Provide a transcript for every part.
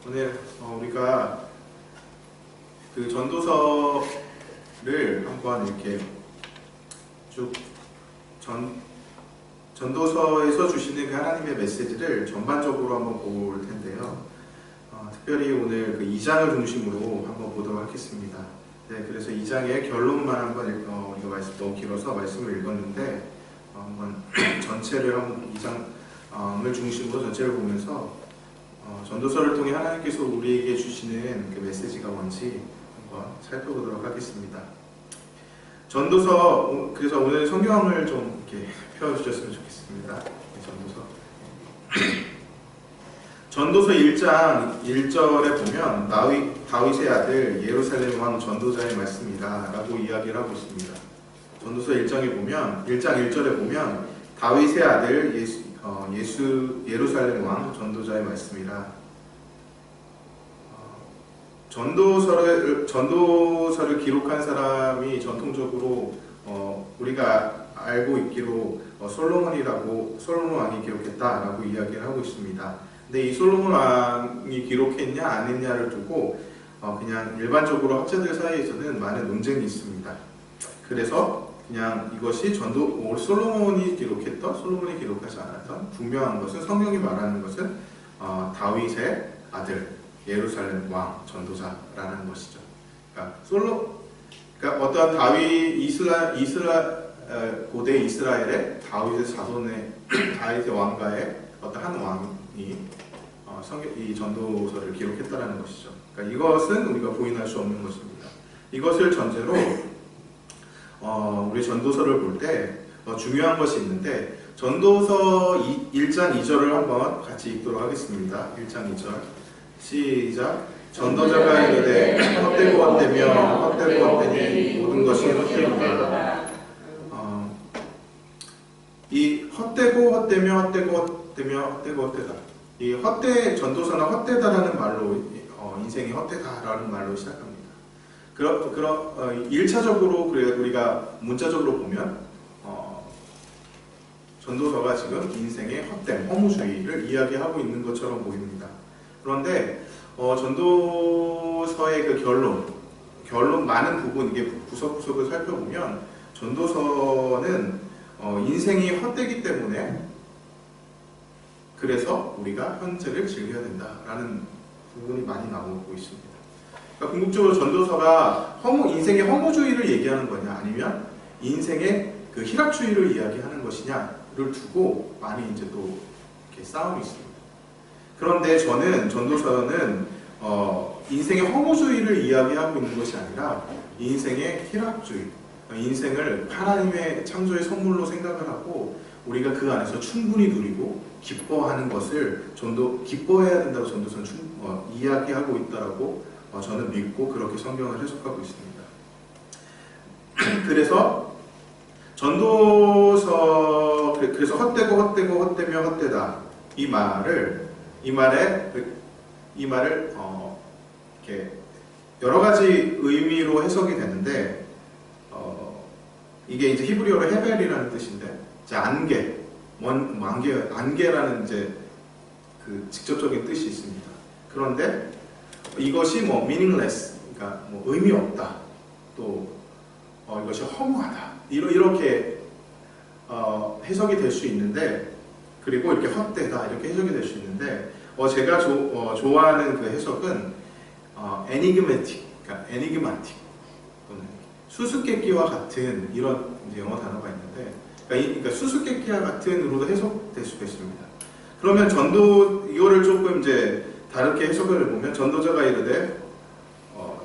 오늘 우리가 그 전도서를 한번 이렇게 쭉 전도서에서 주시는 그 하나님의 메시지를 전반적으로 한번 볼 텐데요. 특별히 오늘 그 2장을 중심으로 한번 보도록 하겠습니다. 네, 그래서 2장의 결론만 한번 이거 말씀 너무 길어서 말씀을 읽었는데 한번 전체를 한번 2장을 중심으로 전체를 보면서 전도서를 통해 하나님께서 우리에게 주시는 그 메시지가 뭔지 한번 살펴보도록 하겠습니다. 전도서, 그래서 오늘 성경을 좀 이렇게 펴주셨으면 좋겠습니다. 전도서 1장 1절에 보면 다윗의 아들 예루살렘 왕 전도자의 말씀이다 라고 이야기를 하고 있습니다. 전도서 1장에 보면 1장 1절에 보면 다윗의 아들 예루살렘 왕 전도자의 말씀이라. 전도서를 기록한 사람이 전통적으로 우리가 알고 있기로 솔로몬 왕이 기록했다라고 이야기를 하고 있습니다. 근데 이 솔로몬 왕이 기록했냐 안 했냐를 두고 그냥 일반적으로 학자들 사이에서는 많은 논쟁이 있습니다. 그래서 그냥 이것이 솔로몬이 기록하지 않았던 분명한 것은, 성경이 말하는 것은 다윗의 아들 예루살렘 왕 전도자라는 것이죠. 그러니까 어떤 고대 이스라엘의 다윗의 자손의 다윗의 왕가의 어떤 한 왕이 이 전도서를 기록했다라는 것이죠. 그러니까 이것은 우리가 부인할 수 없는 것입니다. 이것을 전제로 우리 전도서를 볼 때 중요한 것이 있는데, 전도서 1장 2절을 한번 같이 읽도록 하겠습니다. 1장 2절 시작. 전도자가 이르되 헛되고 헛되니 모든 것이 헛되니라. 이 헛되다. 이 전도서는 헛되다라는 말로 인생이 헛되다라는 말로 시작합니다. 1차적으로 우리가 문자적으로 보면 전도서가 지금 인생의 헛됨, 허무주의를 이야기하고 있는 것처럼 보입니다. 그런데 전도서의 그 결론 많은 부분, 이게 구석구석을 살펴보면 전도서는 인생이 헛되기 때문에 그래서 우리가 현재를 즐겨야 된다라는 부분이 많이 나오고 있습니다. 그러니까 궁극적으로 전도서가 인생의 허무주의를 얘기하는 거냐, 아니면 인생의 그 희락주의를 이야기하는 것이냐를 두고 많이 이제 또 이렇게 싸움이 있습니다. 그런데 저는 전도서는 인생의 허무주의를 이야기하고 있는 것이 아니라 인생의 희락주의, 인생을 하나님의 창조의 선물로 생각을 하고 우리가 그 안에서 충분히 누리고 기뻐하는 것을 기뻐해야 된다고 전도서는 이야기하고 있다라고 저는 믿고 그렇게 성경을 해석하고 있습니다. 그래서 그래서 헛되다 이 말을 이렇게 여러 가지 의미로 해석이 되는데, 이게 이제 히브리어로 헤벨이라는 뜻인데, 안개라는 이제 그 직접적인 뜻이 있습니다. 그런데 이것이 meaningless, 그러니까 의미 없다, 또 이것이 허무하다, 이렇게 해석이 될 수 있는데, 그리고 이렇게 헛되다 이렇게 해석이 될 수 있는데, 제가 좋아하는 그 해석은 enigmatic, 또는 수수께끼와 같은, 이런 이제 영어 단어가 있는데, 그러니까 수수께끼와 같은으로도 해석될 수가 있습니다. 그러면 이거를 조금 이제 다르게 해석을 해보면, 전도자가 이르되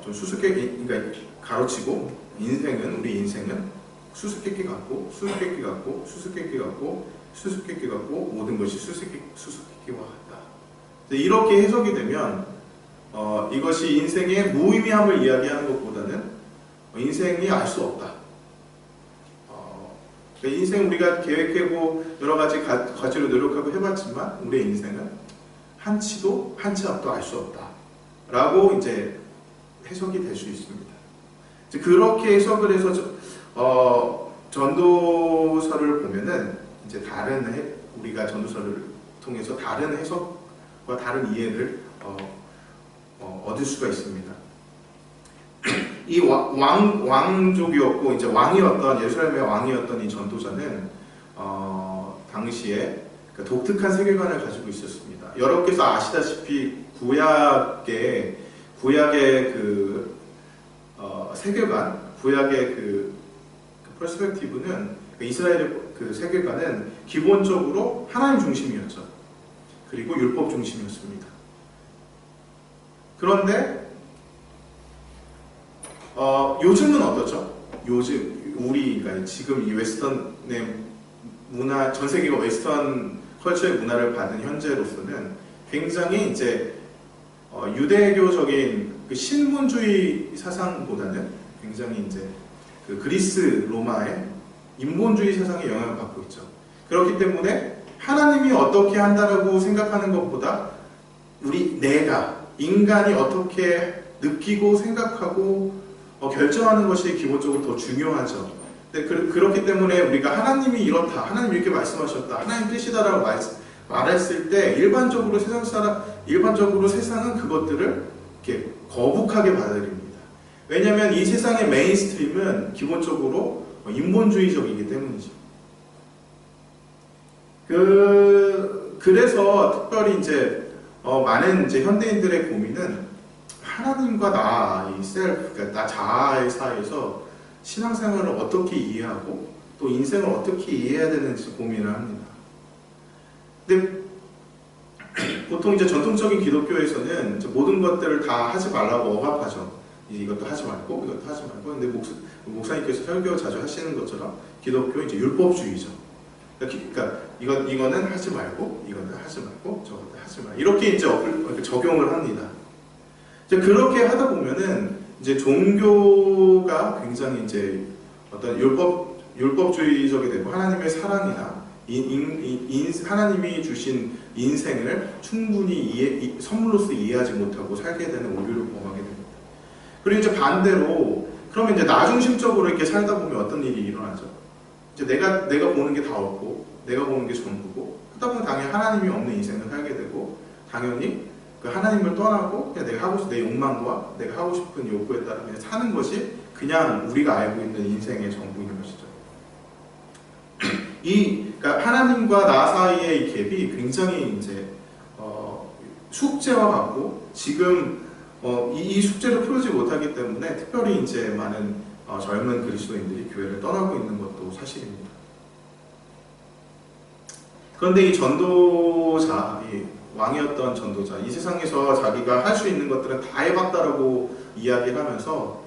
좀 그러니까 가로치고, 우리 인생은 수수께끼 같고 모든 것이 수수께끼와 같다. 이렇게 해석이 되면 이것이 인생의 무의미함을 이야기하는 것보다는 인생이 알 수 없다. 인생 우리가 계획하고 여러 가지 가치로 노력하고 해봤지만 우리의 인생은 한 치 앞도 알 수 없다 라고 이제 해석이 될 수 있습니다. 그렇게 해석을 해서 전도서를 보면은 이제 우리가 전도서를 통해서 다른 해석과 다른 이해를 얻을 수가 있습니다. 이 왕족이었고 이제 왕이었던 예루살렘의 왕이었던 이 전도자는 당시에 독특한 세계관을 가지고 있었습니다. 여러분께서 아시다시피 구약의 그 세계관, 구약의 그 퍼스펙티브는 이스라엘의 그 세계관은 기본적으로 하나님 중심이었죠. 그리고 율법 중심이었습니다. 그런데 요즘은 어떠죠? 요즘 우리가 지금 이 웨스턴의 문화, 전 세계가 웨스턴 컬처의 문화를 받은 현재로서는 굉장히 이제 유대교적인 그 신분주의 사상보다는 굉장히 이제 그 그리스 로마의 인본주의 사상에 영향을 받고 있죠. 그렇기 때문에 하나님이 어떻게 한다라고 생각하는 것보다 인간이 어떻게 느끼고 생각하고 결정하는 것이 기본적으로 더 중요하죠. 그렇기 때문에 우리가 하나님이 이렇다, 하나님이 이렇게 말씀하셨다, 하나님 뜻이다라고 말했을 때 일반적으로 세상은 그것들을 이렇게 거북하게 받아들입니다. 왜냐하면 이 세상의 메인스트림은 기본적으로 인본주의적이기 때문이죠. 그래서 특별히 이제 많은 이제 현대인들의 고민은 하나님과 나, 이 셀프, 그러니까 나 자아의 사이에서 신앙생활을 어떻게 이해하고 또 인생을 어떻게 이해해야 되는지 고민을 합니다. 근데 보통 이제 전통적인 기독교에서는 이제 모든 것들을 다 하지 말라고 억압하죠. 이것도 하지 말고 이것도 하지 말고. 근데 목사님께서 설교 자주 하시는 것처럼 기독교 이제 율법주의죠. 그러니까 이거는 하지 말고 이거는 하지 말고 저것도 하지 말. 이렇게 이제 적용을 합니다. 이제 그렇게 하다 보면은 이제 종교가 굉장히 이제 어떤 율법주의적이 되고 하나님의 사랑이나 하나님이 주신 인생을 충분히 선물로서 이해하지 못하고 살게 되는 오류를 범하게 됩니다. 그리고 이제 반대로 그러면 이제 나 중심적으로 이렇게 살다 보면 어떤 일이 일어나죠? 이제 내가 보는 게 다 없고 내가 보는 게 전부고 하다 보면 당연히 하나님이 없는 인생을 살게 되고 당연히 그 하나님을 떠나고 그냥 내 욕망과 내가 하고 싶은 욕구에 따라 그냥 사는 것이 그냥 우리가 알고 있는 인생의 전부인 것이죠. 그러니까 하나님과 나 사이의 이 갭이 굉장히 이제 숙제와 같고 지금 이 숙제를 풀지 못하기 때문에 특별히 이제 많은 젊은 그리스도인들이 교회를 떠나고 있는 것도 사실입니다. 그런데 이 전도자, 이 왕이었던 전도자, 이 세상에서 자기가 할 수 있는 것들은 다 해봤다라고 이야기를 하면서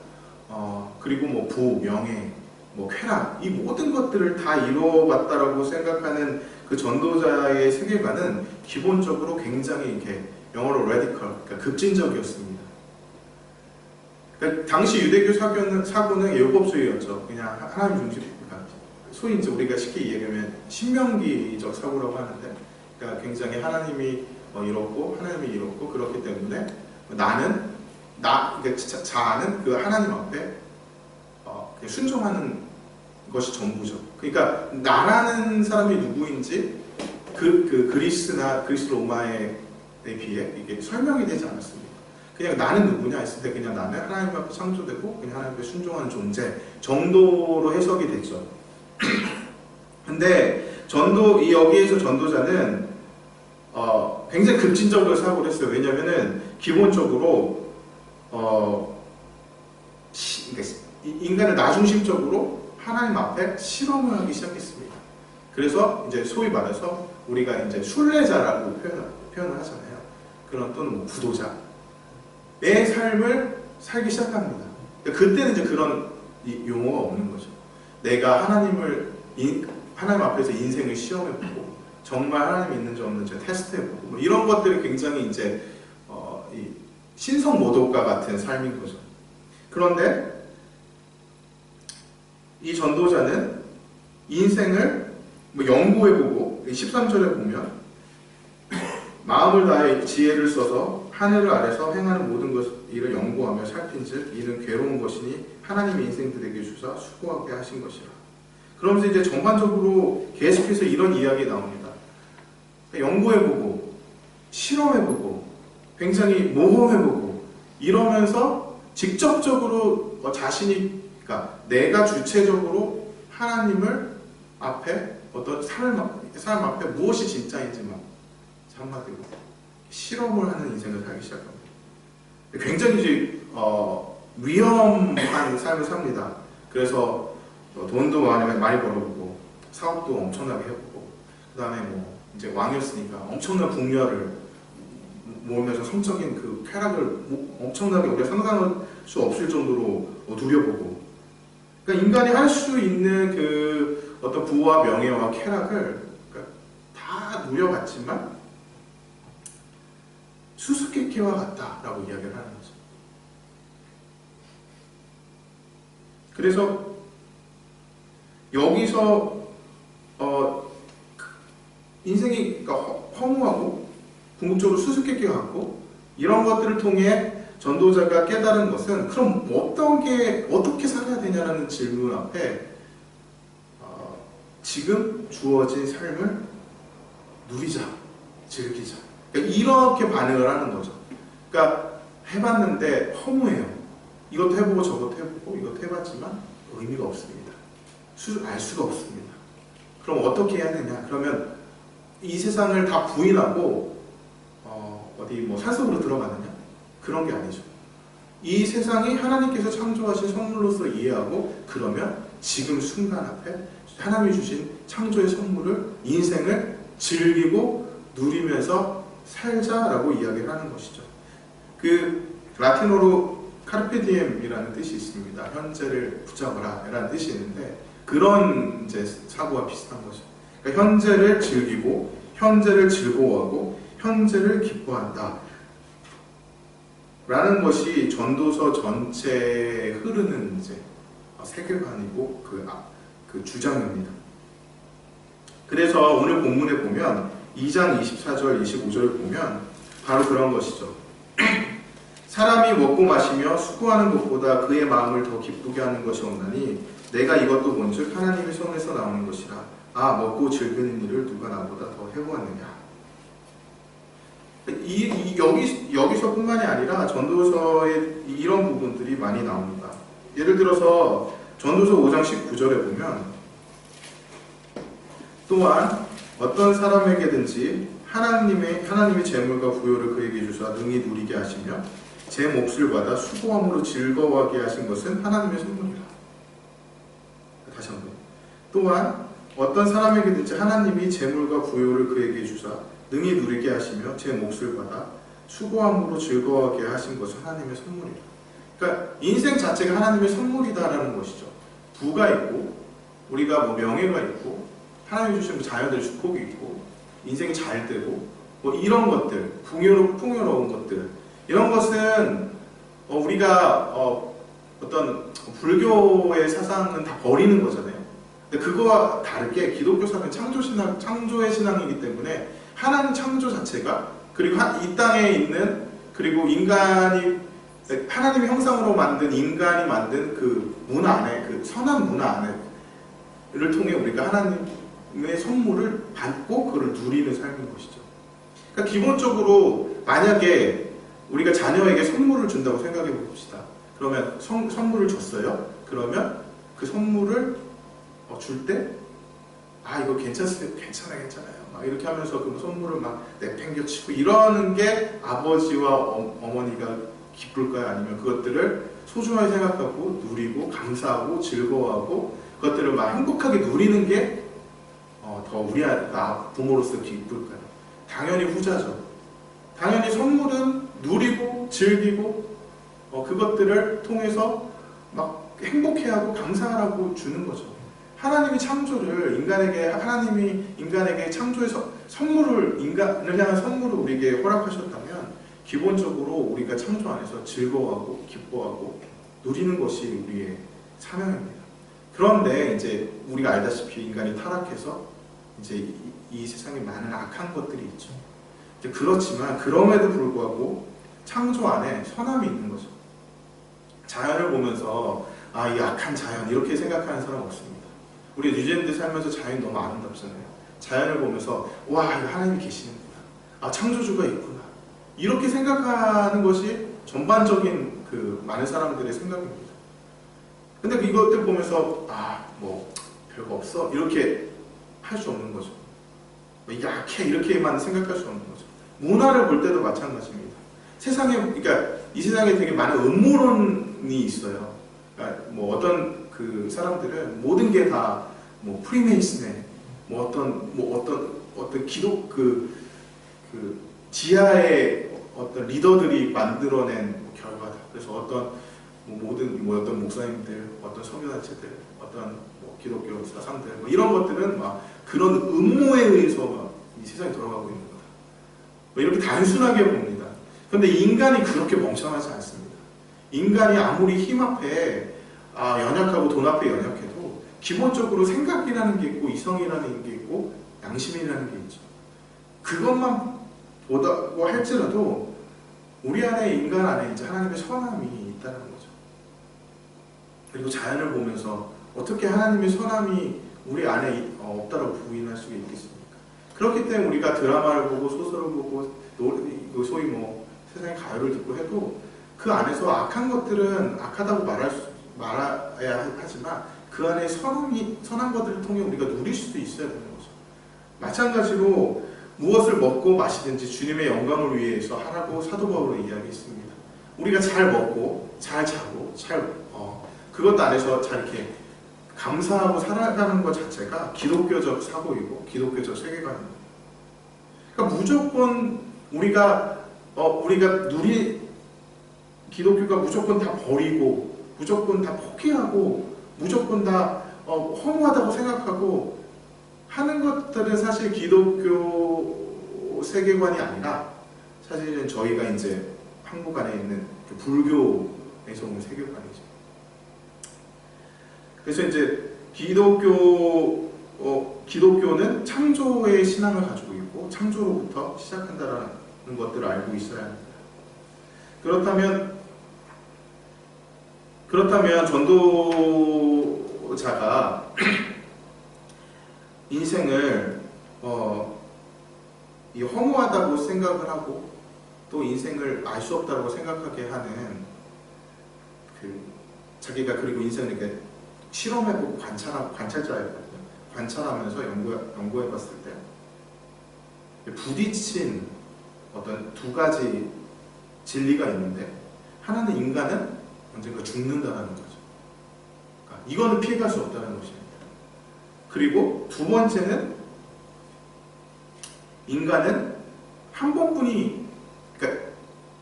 그리고 뭐 부, 명예, 뭐 쾌락, 이 모든 것들을 다 이루어봤다라고 생각하는 그 전도자의 세계관은 기본적으로 굉장히 이렇게 영어로 radical, 그러니까 급진적이었습니다. 그러니까 당시 유대교 사고는 율법주의였죠. 그냥 하나님 중심, 그러니까 소위 이제 우리가 쉽게 이해하면 신명기적 사고라고 하는데, 그러니까 굉장히 하나님이 이렇고 하나님이 이렇고 그렇기 때문에 그러니까 자아는 그 하나님 앞에 순종하는 것이 전부죠. 그러니까 나라는 사람이 누구인지 그리스 로마에 비해 이게 설명이 되지 않았습니다. 그냥 나는 누구냐 했을 때 그냥 나는 하나님 앞에 창조되고 그냥 하나님 앞에 순종하는 존재 정도로 해석이 됐죠. 근데 여기에서 전도자는 굉장히 급진적으로 사고를 했어요. 왜냐면은 기본적으로 인간을 나 중심적으로 하나님 앞에 실험을 하기 시작했습니다. 그래서 이제 소위 말해서 우리가 이제 순례자라고 표현을 하잖아요. 그런 또는 뭐 구도자의 삶을 살기 시작합니다. 그때는 이제 그런 용어가 없는 거죠. 내가 하나님 앞에서 인생을 시험해보고 정말 하나님이 있는지 없는지 테스트해보고 뭐 이런 것들이 굉장히 이제 이 신성모독과 같은 삶인 거죠. 그런데 이 전도자는 인생을 연구해보고 13절에 보면 마음을 다해 지혜를 써서 하늘 아래서 행하는 모든 일을 연구하며 살핀즉 이는 괴로운 것이니 하나님의 인생들에게 주사 수고하게 하신 것이라. 그러면서 이제 전반적으로 계속해서 이런 이야기 나옵니다. 연구해보고 실험해보고 굉장히 모험해보고 이러면서 직접적으로 자신이, 그러니까 내가 주체적으로 하나님을 앞에 어떤 삶 앞에 무엇이 진짜인지만 한마디로 실험을 하는 인생을 살기 시작합니다. 굉장히 이제 위험한 삶을 삽니다. 그래서 돈도 많이 벌어보고 사업도 엄청나게 해보고 그 다음에 뭐 이제 왕이었으니까 엄청난 궁녀를 모으면서 성적인 그 쾌락을 엄청나게 우리가 상상할 수 없을 정도로 누려보고, 그러니까 인간이 할 수 있는 그 어떤 부와 명예와 쾌락을 그러니까 다 누려봤지만 수수께끼와 같다라고 이야기를 하는 거죠. 그래서 여기서 인생이 그러니까 허무하고 궁극적으로 수수께끼 같고 이런 것들을 통해 전도자가 깨달은 것은 그럼 어떻게 살아야 되냐는 질문 앞에 지금 주어진 삶을 누리자, 즐기자. 그러니까 이렇게 반응을 하는 거죠. 그러니까 해봤는데 허무해요. 이것도 해보고 저것도 해보고 이것도 해봤지만 의미가 없습니다. 알 수가 없습니다. 그럼 어떻게 해야 되냐? 그러면 이 세상을 다 부인하고 어디 뭐 산속으로 들어가느냐? 그런 게 아니죠. 이 세상이 하나님께서 창조하신 선물로서 이해하고 그러면 지금 순간 앞에 하나님이 주신 창조의 선물을 인생을 즐기고 누리면서 살자라고 이야기를 하는 것이죠. 그 라틴어로 카르페디엠이라는 뜻이 있습니다. 현재를 붙잡아라 라는 뜻이 있는데 그런 이제 사고와 비슷한 거죠. 그러니까 현재를 즐기고 현재를 즐거워하고 현재를 기뻐한다 라는 것이 전도서 전체에 흐르는 이제 세계관이고 그 주장입니다. 그래서 오늘 본문에 보면 2장 24절 25절을 보면 바로 그런 것이죠. 사람이 먹고 마시며 수고하는 것보다 그의 마음을 더 기쁘게 하는 것이 없나니 내가 이것도 본즉 하나님의 손에서 나오는 것이라. 먹고 즐기는 일을 누가 나보다 더 해보았느냐. 여기서뿐만이 아니라 전도서에 이런 부분들이 많이 나옵니다. 예를 들어서 전도서 5장 19절에 보면 또한 어떤 사람에게든지 하나님의 재물과 부요를 그에게 주사 능히 누리게 하시며 제 몫을 받아 수고함으로 즐거워하게 하신 것은 하나님의 선물이라. 다시 한번. 또한 어떤 사람에게든지 하나님이 재물과 부요를 그에게 주사 능히 누리게 하시며 제 몫을 받아 수고함으로 즐거워하게 하신 것은 하나님의 선물이라. 그러니까 인생 자체가 하나님의 선물이다라는 것이죠. 부가 있고 우리가 뭐 명예가 있고 하나님이 주신 자녀들 축복이 있고 인생이 잘 되고 뭐 이런 것들, 풍요로운 것들, 이런 것은 우리가 어떤 불교의 사상은 다 버리는 거잖아요. 근데 그거와 다르게 기독교 사상은 창조의 신앙이기 때문에 하나님 창조 자체가 그리고 이 땅에 있는 그리고 인간이 하나님의 형상으로 만든 인간이 만든 그 문화 안에 그 선한 문화 안에를 통해 우리가 하나님의 선물을 받고 그걸 누리는 삶인 것이죠. 그러니까 기본적으로 만약에 우리가 자녀에게 선물을 준다고 생각해 봅시다. 그러면 선물을 줬어요. 그러면 그 선물을 줄 때 이거 괜찮아요. 막 이렇게 하면서 그 선물을 막 내팽겨치고 이러는 게 아버지와 어머니가 기쁠까요? 아니면 그것들을 소중하게 생각하고 누리고 감사하고 즐거워하고 그것들을 막 행복하게 누리는 게 더 우리가 부모로서 기쁠까요? 당연히 후자죠. 당연히 선물은 누리고 즐기고 그것들을 통해서 막 행복해하고 감사하라고 주는 거죠. 하나님이 창조를 하나님이 인간에게 창조의 인간을 향한 선물을 우리에게 허락하셨다면 기본적으로 우리가 창조 안에서 즐거워하고 기뻐하고 누리는 것이 우리의 사명입니다. 그런데 이제 우리가 알다시피 인간이 타락해서 이제 이 세상에 많은 악한 것들이 있죠. 그렇지만 그럼에도 불구하고 창조 안에 선함이 있는 거죠. 자연을 보면서 이 악한 자연 이렇게 생각하는 사람 없습니다. 우리 뉴질랜드 살면서 자연이 너무 아름답잖아요. 자연을 보면서 이거 하나님이 계시는구나. 창조주가 있구나. 이렇게 생각하는 것이 전반적인 그 많은 사람들의 생각입니다. 근데 이것들 보면서 뭐 별거 없어 이렇게 할 수 없는 거죠. 약해 이렇게만 생각할 수 없는 거죠. 문화를 볼 때도 마찬가지입니다. 그러니까 이 세상에 되게 많은 음모론이 있어요. 그러니까 뭐 어떤 그 사람들은 모든 게 다 뭐 프리메이슨에 뭐 어떤 기독 그 지하의 어떤 리더들이 만들어낸 뭐 결과다. 그래서 어떤 어떤 목사님들, 어떤 선교단체들, 어떤 뭐 기독교 사상들 뭐 이런 것들은 막 그런 음모에 의해서 이 세상이 돌아가고 있는 거다. 뭐 이렇게 단순하게 봅니다. 그런데 인간이 그렇게 멍청하지 않습니다. 인간이 아무리 힘 앞에 연약하고 돈 앞에 연약해도 기본적으로 생각이라는 게 있고 이성이라는 게 있고 양심이라는 게 있죠. 그것만 보다고 할지라도 우리 안에 인간 안에 이제 하나님의 선함이 있다는 거죠. 그리고 자연을 보면서 어떻게 하나님의 선함이 우리 안에 없다고 부인할 수 있겠습니까? 그렇기 때문에 우리가 드라마를 보고 소설을 보고 소위 뭐 세상의 가요를 듣고 해도 그 안에서 악한 것들은 악하다고 말해야 하지만 그 안에 선한 것들을 통해 우리가 누릴 수도 있어야 되는 거죠. 마찬가지로 무엇을 먹고 마시든지 주님의 영광을 위해서 하라고 사도 바울은 이야기했습니다. 우리가 잘 먹고 잘 자고 그것 안에서 잘 이렇게 감사하고 살아가는 것 자체가 기독교적 사고이고 기독교적 세계관입니다. 그러니까 무조건 기독교가 무조건 다 버리고 무조건 다 포기하고 무조건 다 허무하다고 생각하고 하는 것들은 사실 기독교 세계관이 아니라 사실은 저희가 이제 한국 안에 있는 그 불교에서 온 세계관이죠. 그래서 이제 기독교는 창조의 신앙을 가지고 있고 창조로부터 시작한다라는 것들을 알고 있어야 합니다. 그렇다면 전도자가 인생을 허무하다고 생각을 하고 또 인생을 알 수 없다고 생각하게 하는 자기가 그리고 인생을 이렇게 실험해보고 관찰자였거든요. 관찰하면서 연구해봤을 때 부딪힌 어떤 두 가지 진리가 있는데 하나는 인간은 언젠가 죽는다는 거죠. 그러니까 이거는 피해갈 수 없다는 것입니다. 그리고 두 번째는 인간은 한 번뿐이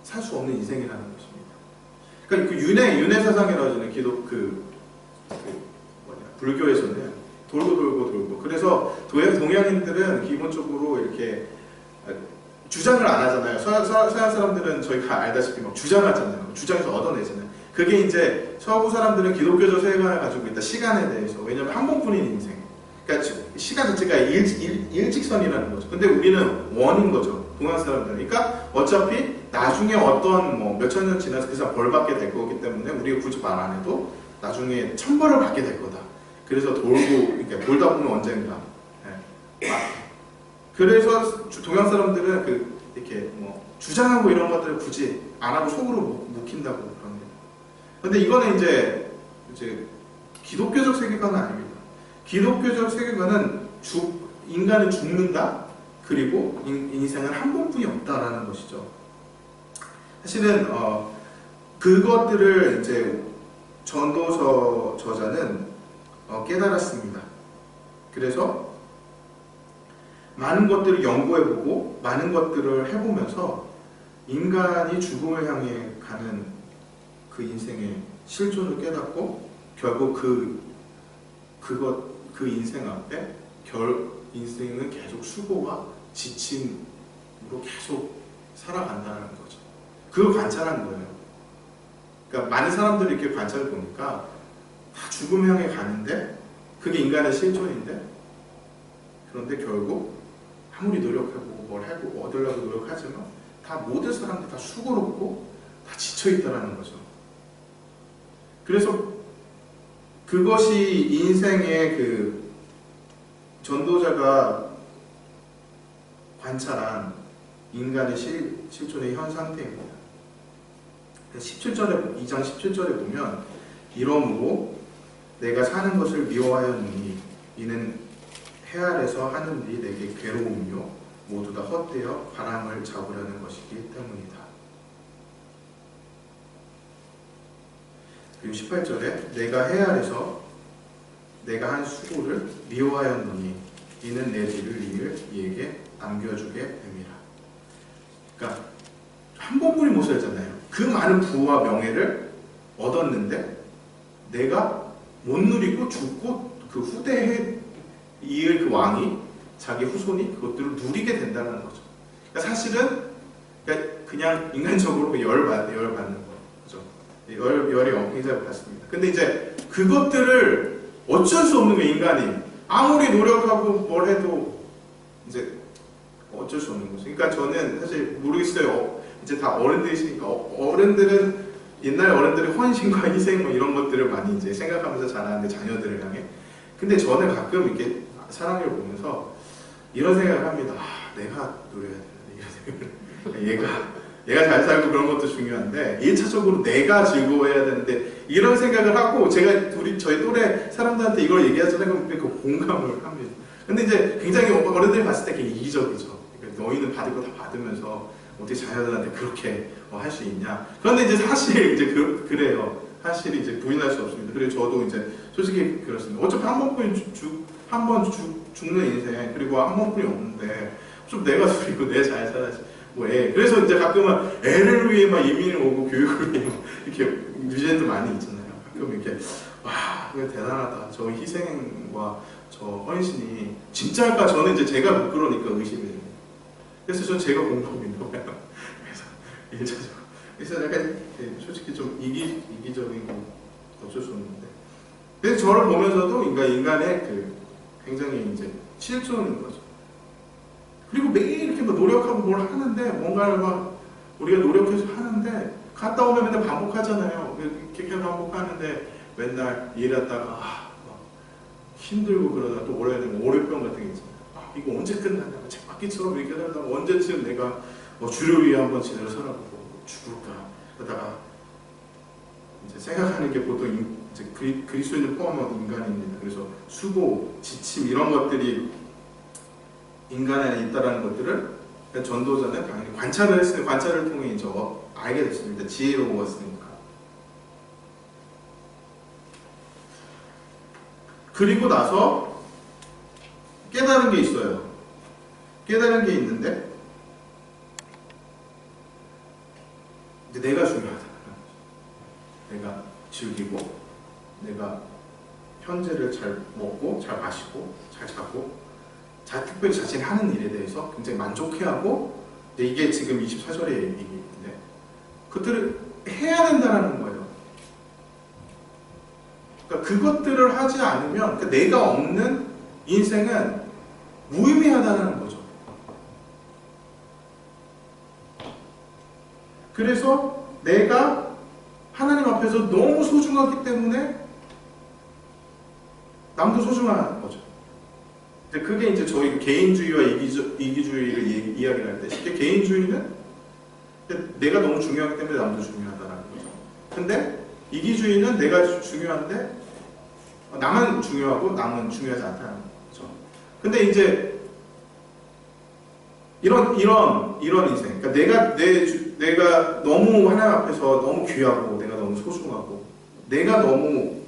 살 수 없는 인생이라는 것입니다. 그러니까 그 윤회 사상이라고 하는 불교에서는 돌고 그래서 동양인들은 기본적으로 이렇게 주장을 안 하잖아요. 서양 사람들은 저희가 알다시피 막 주장하잖아요. 주장해서 얻어내잖아요. 그게 이제 서구 사람들은 기독교적 세계관을 가지고 있다. 시간에 대해서. 왜냐하면 한 번뿐인 인생. 그러니까 시간 자체가 일직선이라는 거죠. 근데 우리는 원인 거죠. 동양 사람들은. 그러니까 어차피 나중에 어떤 몇천 년 지나서 그 사람 벌 받게 될 거기 때문에 우리가 굳이 말 안 해도 나중에 천벌을 받게 될 거다. 그래서 돌다 보면 언젠가. 네. 그래서 동양 사람들은 이렇게 주장하고 이런 것들을 굳이 안 하고 속으로 묵힌다고 그런 거예요. 근데 이거는 이제 기독교적 세계관은 아닙니다. 기독교적 세계관은 인간은 죽는다. 그리고 인생은 한 번뿐이 없다라는 것이죠. 사실은 그것들을 이제 저자는 깨달았습니다. 그래서 많은 것들을 연구해보고 많은 것들을 해보면서 인간이 죽음을 향해 가는 그 인생의 실존을 깨닫고 결국 그 인생 앞에 인생은 계속 수고와 지침으로 계속 살아간다는 거죠. 그걸 관찰한 거예요. 그러니까 많은 사람들이 이렇게 관찰을 보니까 다 죽음 향해 가는데 그게 인간의 실존인데 그런데 결국 아무리 노력하고 뭘 하고 얻으려고 노력하지만 다 모든 사람들 다 수고롭고 다 지쳐있다는 거죠. 그래서 그것이 인생의 전도자가 관찰한 인간의 실존의 현 상태입니다. 17절에 2장 17절에 보면 이러므로 내가 사는 것을 미워하였느니 이는 해 아래서 하는 일이 내게 괴로움이요 모두 다 헛되어 바람을 잡으려는 것이기 때문이다. 그리고 18절에 내가 해 아래서 내가 한 수고를 미워하였느니 이는 내 뒤를 이에게 남겨주게 됨이라. 그러니까 한 번뿐이 못 살잖아요. 그 많은 부와 명예를 얻었는데 내가 못 누리고 죽고 그 후대에 이을 그 왕이 자기 후손이 그것들을 누리게 된다는 거죠. 그러니까 사실은 그냥 인간적으로 열받는 거죠. 열이 굉장히 받습니다. 근데 이제 그것들을 어쩔 수 없는 게 인간이 아무리 노력하고 뭘 해도 이제 어쩔 수 없는 거죠. 그러니까 저는 사실 모르겠어요. 이제 다 어른들이시니까 어른들은 옛날 어른들의 헌신과 희생 뭐 이런 것들을 많이 이제 생각하면서 자라는데 자녀들을 향해. 근데 저는 가끔 이렇게 사랑을 보면서 이런 생각을 합니다. 내가 노려야 되는데 이런 생각을. 얘가 잘 살고 그런 것도 중요한데 1차적으로 내가 즐거워해야 되는데 이런 생각을 하고 제가 저희 또래 사람들한테 이걸 얘기하잖아요. 그럼 그 공감을 합니다. 근데 이제 굉장히 어른들이 봤을 때 굉장히 이기적이죠. 그러니까 너희는 받을 거 다 받으면서 어떻게 자녀들한테 그렇게 할 수 있냐. 그런데 이제 사실 이제 그래요. 사실이 이제 부인할 수 없습니다. 그리고 저도 이제 솔직히 그렇습니다. 어차피 한 번 죽는 인생 그리고 한 번뿐이 없는데 좀 내가 누리고 내 잘 살아야지. 그래서 이제 가끔은 애를 위해 막 이민을 오고 교육을 위해 이렇게 유지엔도 많이 있잖아요. 가끔 이렇게 와 이거 대단하다. 저 희생과 저 헌신이 진짜일까? 저는 이제 제가 못 그러니까 의심이 됩니다. 그래서 전 제가 공범인 거예요. 그래서 1차적으로 그래서 약간 솔직히 좀 이기적인 거 어쩔 수 없는데 그래서 저를 보면서도 인간의 그 굉장히 이제 실존인 거죠. 그리고 매일 이렇게 뭐 노력하고 뭘 하는데 뭔가를 막 우리가 노력해서 하는데 갔다 오면 맨날 반복하잖아요. 이렇게 반복하는데 맨날 일했다가 힘들고 그러다가 또 오래야 되면 월요병 같은 게 있잖아요. 이거 언제 끝나냐. 책바퀴처럼 이렇게 하다가 언제쯤 내가 주를 위해 한번 제대로 살아보고 죽을까. 그러다가 이제 생각하는 게 보통 이제 그리스도인을 포함한 인간입니다. 그래서 수고, 지침 이런 것들이 인간 안에 있다라는 것들을 전도자는 당연히 관찰을 했으니 관찰을 통해 이제 알게 됐습니다. 지혜로웠으니까. 그리고 나서 깨달은 게 있어요. 깨달은 게 있는데 이제 내가 중요하다. 내가 즐기고 내가 현재를 잘 먹고 잘 마시고 잘 자고 특별히 자신이 하는 일에 대해서 굉장히 만족해하고 이게 지금 24절의 얘기인데 그것들을 해야 된다는 거예요. 그러니까 그것들을 하지 않으면 그러니까 내가 없는 인생은 무의미하다는 거죠. 그래서 내가 하나님 앞에서 너무 소중하기 때문에 남도 소중한 거죠. 그게 이제 저희 개인주의와 이기주의를 이야기를 할 때 쉽게 개인주의는 내가 너무 중요하기 때문에 남도 중요하다는 거죠. 근데 이기주의는 내가 중요한데 나만 중요하고 남은 중요하지 않다는 거죠. 근데 이제 이런 인생, 그러니까 내가 너무 하나님 앞에서 너무 귀하고 내가 너무 소중하고 내가 너무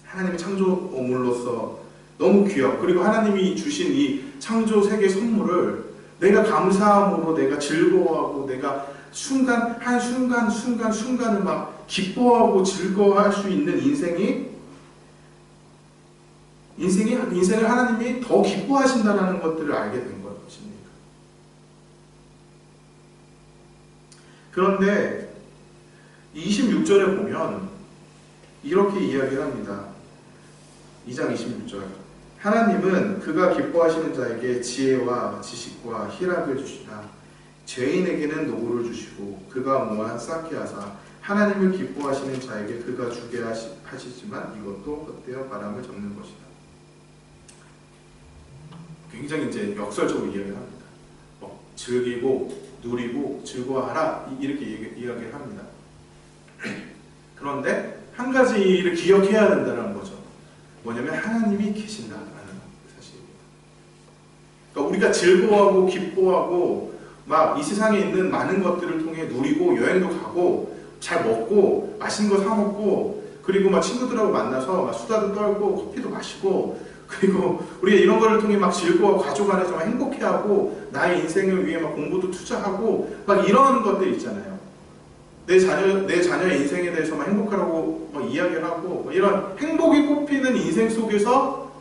하나님의 창조물로서 너무 귀하고 그리고 하나님이 주신 이 창조 세계 선물을 내가 감사함으로 내가 즐거워하고 내가 순간을 막 기뻐하고 즐거워할 수 있는 인생을 하나님이 더 기뻐하신다는 것들을 알게 된 것입니다. 그런데 26절에 보면 이렇게 이야기를 합니다. 2장 26절 하나님은 그가 기뻐하시는 자에게 지혜와 지식과 희락을 주시나 죄인에게는 노고를 주시고 그가 모아 쌓게 하사 하나님을 기뻐하시는 자에게 그가 주게 하시지만 이것도 헛되어 바람을 잡는 것이다. 굉장히 이제 역설적으로 이야기를 합니다. 즐기고 누리고 즐거워하라 이렇게 이야기를 합니다. 그런데 한 가지를 기억해야 된다는 거죠. 뭐냐면 하나님이 계신다라는 사실입니다. 그러니까 우리가 즐거워하고 기뻐하고 막 이 세상에 있는 많은 것들을 통해 누리고 여행도 가고 잘 먹고 맛있는 거 사 먹고 그리고 막 친구들하고 만나서 막 수다도 떨고 커피도 마시고 그리고 우리가 이런 거를 통해 막 즐거워 가족 안에서 막 행복해하고 나의 인생을 위해 막 공부도 투자하고 막 이런 것들 있잖아요. 내 자녀의 인생에 대해서 막 행복하라고 막 이야기를 하고 막 이런 행복이 꼽히는 인생 속에서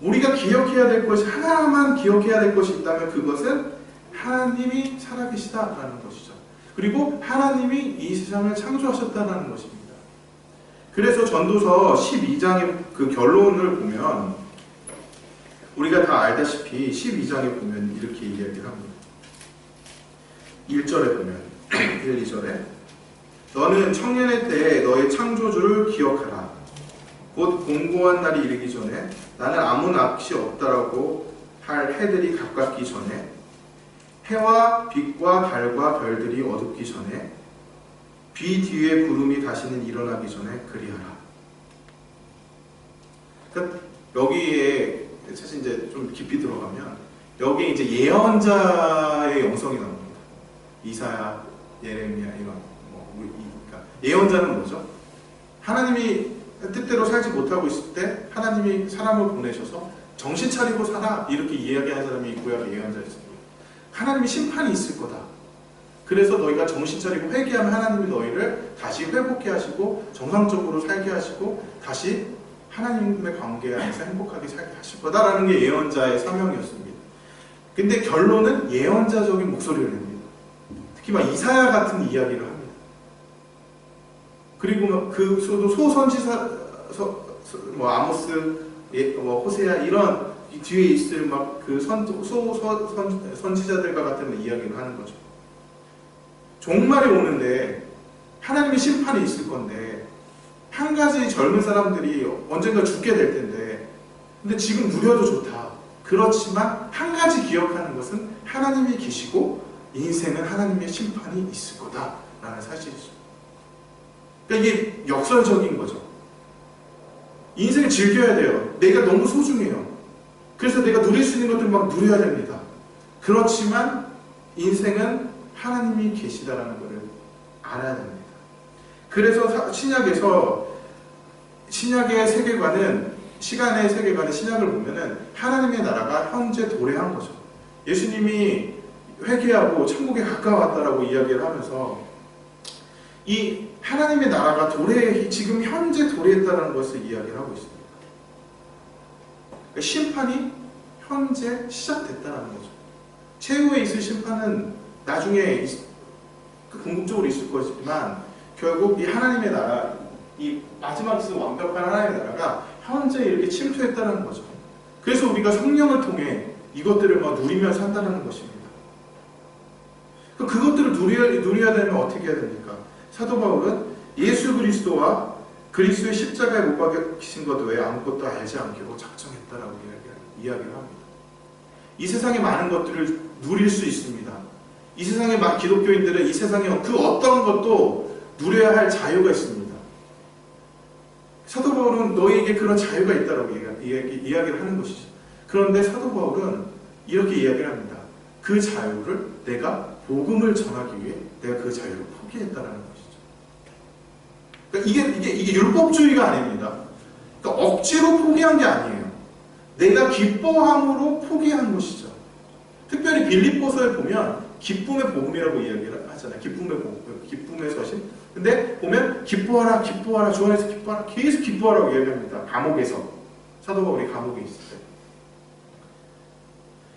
우리가 기억해야 될 것이 하나만 기억해야 될 것이 있다면 그것은 하나님이 살아계시다라는 것이죠. 그리고 하나님이 이 세상을 창조하셨다는 것입니다. 그래서 전도서 12장의 그 결론을 보면 우리가 다 알다시피 12장에 보면 이렇게 이야기를 합니다. 1절에 보면 1, 2절에 너는 청년의 때에 너의 창조주를 기억하라. 곧 공고한 날이 이르기 전에 나는 아무 낯이 없다라고 할 해들이 가깝기 전에 해와 빛과 달과 별들이 어둡기 전에 비 뒤에 구름이 다시는 일어나기 전에 그리하라. 그러니까 여기에 사실 이제 좀 깊이 들어가면 여기에 이제 예언자의 영성이 나옵니다. 이사야, 예레미야 이런 그러니까 예언자는 뭐죠? 하나님이 뜻대로 살지 못하고 있을 때 하나님이 사람을 보내셔서 정신 차리고 살아 이렇게 이야기하는 사람이 구약의 예언자였습니다. 하나님이 심판이 있을 거다. 그래서 너희가 정신 차리고 회개하면 하나님이 너희를 다시 회복해 하시고 정상적으로 살게 하시고 다시 하나님의 관계 안에서 행복하게 살게 하실 거다라는 게 예언자의 사명이었습니다. 근데 결론은 예언자적인 목소리를 냅니다. 특히 막 이사야 같은 이야기를 합니다. 그리고 그 소선지자, 아모스, 호세아 이런 뒤에 있을 막 그 선지자들과 같은 이야기를 하는 거죠. 종말이 오는데 하나님의 심판이 있을 건데 한 가지 젊은 사람들이 언젠가 죽게 될 텐데 근데 지금 누려도 좋다. 그렇지만 한 가지 기억하는 것은 하나님이 계시고 인생은 하나님의 심판이 있을 거다라는 사실이죠. 그러니까 이게 역설적인 거죠. 인생을 즐겨야 돼요. 내가 너무 소중해요. 그래서 내가 누릴 수 있는 것들을 막 누려야 됩니다. 그렇지만 인생은 하나님이 계시다라는 것을 알아야 됩니다. 그래서 신약의 세계관은 시간의 세계관의 신약을 보면은 하나님의 나라가 현재 도래한 거죠. 예수님이 회개하고 천국에 가까웠다라고 이야기를 하면서 이 하나님의 나라가 지금 현재 도래했다는 것을 이야기를 하고 있습니다. 심판이 현재 시작됐다는 거죠. 최후에 있을 심판은 나중에 궁극적으로 있을 것이지만 결국 이 하나님의 나라, 이 마지막에 있을 완벽한 하나님의 나라가 현재 이렇게 침투했다는 거죠. 그래서 우리가 성령을 통해 이것들을 막 누리며 산다는 것입니다. 그것들을 누려야 되면 어떻게 해야 됩니까? 사도 바울은 예수 그리스도와 그리스도의 십자가에 못 박히신 것 외에 아무것도 알지 않기로 작정했다라고 이야기를 합니다. 이 세상에 많은 것들을 누릴 수 있습니다. 이 세상의 기독교인들은 이 세상에 그 어떤 것도 누려야 할 자유가 있습니다. 사도 바울은 너희에게 그런 자유가 있다라고 이야기를 하는 것이죠. 그런데 사도 바울은 이렇게 이야기를 합니다. 그 자유를 내가 복음을 전하기 위해 내가 그 자유를 포기했다라는 것이죠. 그러니까 이게 율법주의가 아닙니다. 그러니까 억지로 포기한 게 아니에요. 내가 기뻐함으로 포기한 것이죠. 특별히 빌립보서에 보면 기쁨의 복음이라고 이야기를 하잖아요. 기쁨의 서신. 근데 보면 기뻐하라, 기뻐하라, 주 안에서 기뻐하라, 계속 기뻐하라고 이야기합니다. 감옥에서. 사도 바울이 감옥에 있을 때.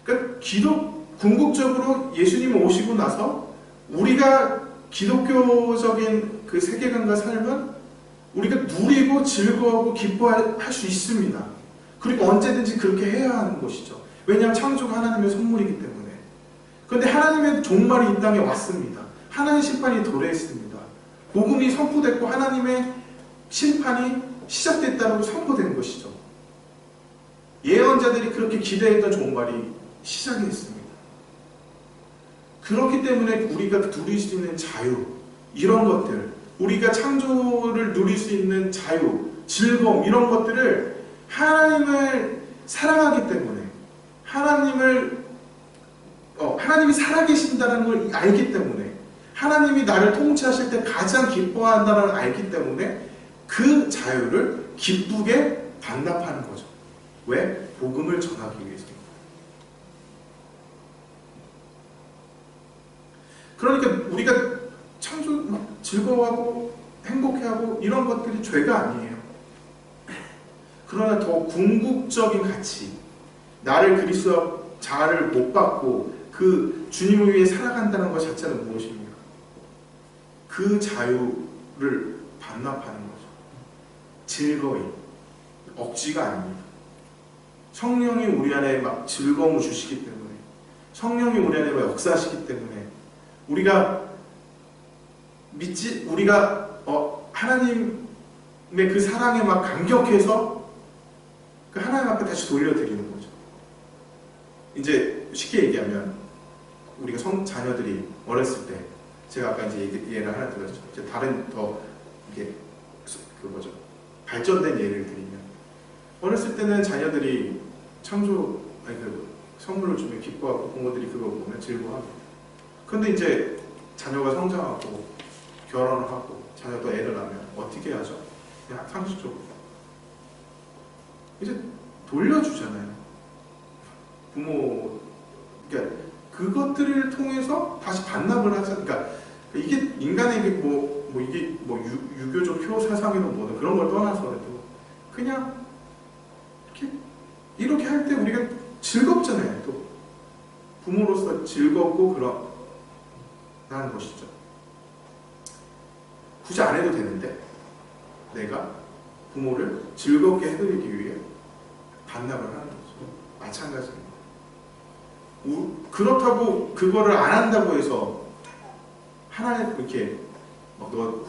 그러니까 궁극적으로 예수님이 오시고 나서 우리가 기독교적인 그 세계관과 삶은 우리가 누리고 즐거워하고 기뻐할 수 있습니다. 그리고 언제든지 그렇게 해야 하는 것이죠. 왜냐하면 창조가 하나님의 선물이기 때문에. 그런데 하나님의 종말이 이 땅에 왔습니다. 하나님의 심판이 도래했습니다. 복음이 선포됐고 하나님의 심판이 시작됐다고 선포된 것이죠. 예언자들이 그렇게 기대했던 종말이 시작이 됐습니다. 그렇기 때문에 우리가 누릴 수 있는 자유, 이런 것들, 우리가 창조를 누릴 수 있는 자유, 즐거움, 이런 것들을 하나님을 사랑하기 때문에, 하나님이 살아계신다는 걸 알기 때문에, 하나님이 나를 통치하실 때 가장 기뻐한다는 걸 알기 때문에 그 자유를 기쁘게 반납하는 거죠. 왜? 복음을 전하기 위해서입니다. 그러니까 우리가 창조 즐거워하고 행복해하고 이런 것들이 죄가 아니에요. 그러나 더 궁극적인 가치, 나를 그리스도 자아를 못 받고 그 주님을 위해 살아간다는 것 자체는 무엇입니까? 그 자유를 반납하는 거죠. 즐거이, 억지가 아닙니다. 성령이 우리 안에 막 즐거움을 주시기 때문에, 성령이 우리 안에 역사하시기 때문에, 우리가 하나님의 그 사랑에 막 감격해서 그 하나님 앞에 다시 돌려드리는 거죠. 이제 쉽게 얘기하면 우리가 자녀들이 어렸을 때, 제가 아까 이제 예를 하나 들었죠. 이제 다른 더 이게 발전된 예를 드리면, 어렸을 때는 자녀들이 선물을 주면 기뻐하고 부모들이 그거 보면 즐거워합니다. 근데 이제 자녀가 성장하고 결혼을 하고 자녀도 애를 낳으면 어떻게 하죠? 그냥 상식적으로 이제 돌려주잖아요. 그러니까 그것들을 통해서 다시 반납을 하자. 그러니까 이게 인간의 이게 유교적 효 사상이든 뭐든 그런 걸 떠나서라도 그냥 이렇게 할 때 우리가 즐겁잖아요. 또 부모로서 즐겁고 그러는 것이죠. 굳이 안 해도 되는데 내가 부모를 즐겁게 해드리기 위해 반납을 하는 거죠. 마찬가지입니다. 그렇다고 그거를 안 한다고 해서 하나님 이렇게 너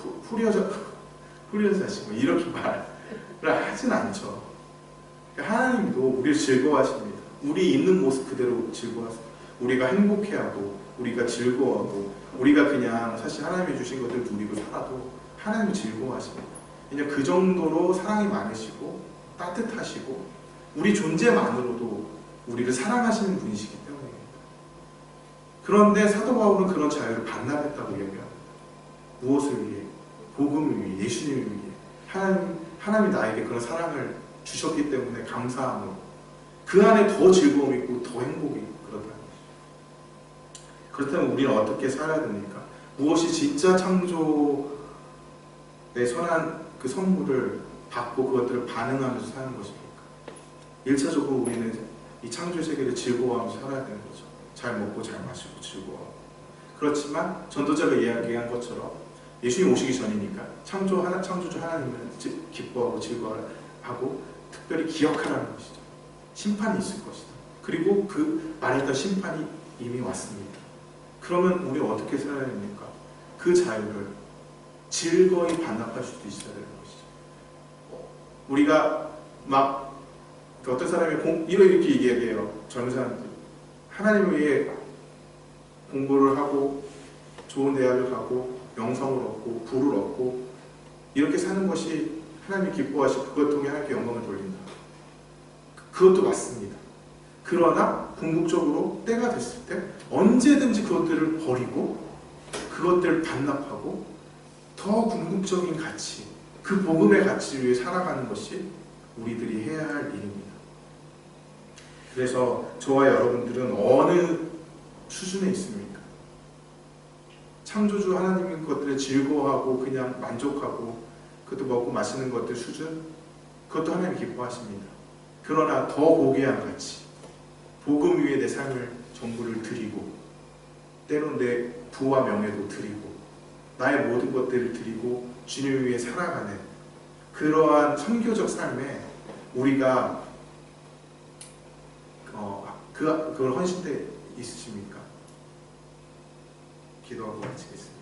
후려자식 이렇게 말을 하진 않죠. 하나님도 우리를 즐거워하십니다. 우리 있는 모습 그대로 즐거워하세요. 우리가 행복해하고 우리가 즐거워하고 우리가 그냥 사실 하나님이 주신 것들 누리고 살아도 하나님이 즐거워하십니다. 그냥 그 정도로 사랑이 많으시고 따뜻하시고 우리 존재만으로도 우리를 사랑하시는 분이시기 때문입니다. 그런데 사도 바울은 그런 자유를 반납했다고 얘기합니다. 무엇을 위해? 복음을 위해, 예수님을 위해. 하나님이 나에게 그런 사랑을 주셨기 때문에 감사함으로 그 안에 더 즐거움이 있고 더 행복이 그렇다는 것이죠. 그렇다면 우리는 어떻게 살아야 됩니까? 무엇이 진짜 창조의 선한 그 선물을 받고 그것들을 반응하면서 사는 것입니까? 1차적으로 우리는 이 창조 세계를 즐거워하면서 살아야 되는 거죠. 잘 먹고 잘 마시고 즐거워하고. 그렇지만 전도자가 이야기한 것처럼 예수님 오시기 전이니까 창조주 하나님을 기뻐하고 즐거워하고 특별히 기억하라는 것이죠. 심판이 있을 것이다. 그리고 그 말했던 심판이 이미 왔습니다. 그러면 우리 어떻게 살아야 됩니까? 그 자유를 즐거이 반납할 수도 있어야 되는 것이죠. 우리가 막 어떤 사람이 이렇게 얘기해요. 젊은 사람들 하나님을 위해 공부를 하고 좋은 대학을 가고 명성을 얻고 부를 얻고 이렇게 사는 것이 하나님이 기뻐하시고 그것 통해 하나님께 영광을 돌린다. 그것도 맞습니다. 그러나 궁극적으로 때가 됐을 때 언제든지 그것들을 버리고 그것들을 반납하고 더 궁극적인 가치, 그 복음의 가치를 위해 살아가는 것이 우리들이 해야 할 일입니다. 그래서 저와 여러분들은 어느 수준에 있습니까? 창조주 하나님의 것들을 즐거워하고 그냥 만족하고 그것도 먹고 마시는 것들 수준? 그것도 하나님이 기뻐하십니다. 그러나 더 고귀한 가치, 복음 위에 내 삶을 전부를 드리고 때론 내 부와 명예도 드리고 나의 모든 것들을 드리고 주님을 위해 살아가는 그러한 선교적 삶에 우리가 그걸 헌신돼 있으십니까? 기도하고 마치겠습니다.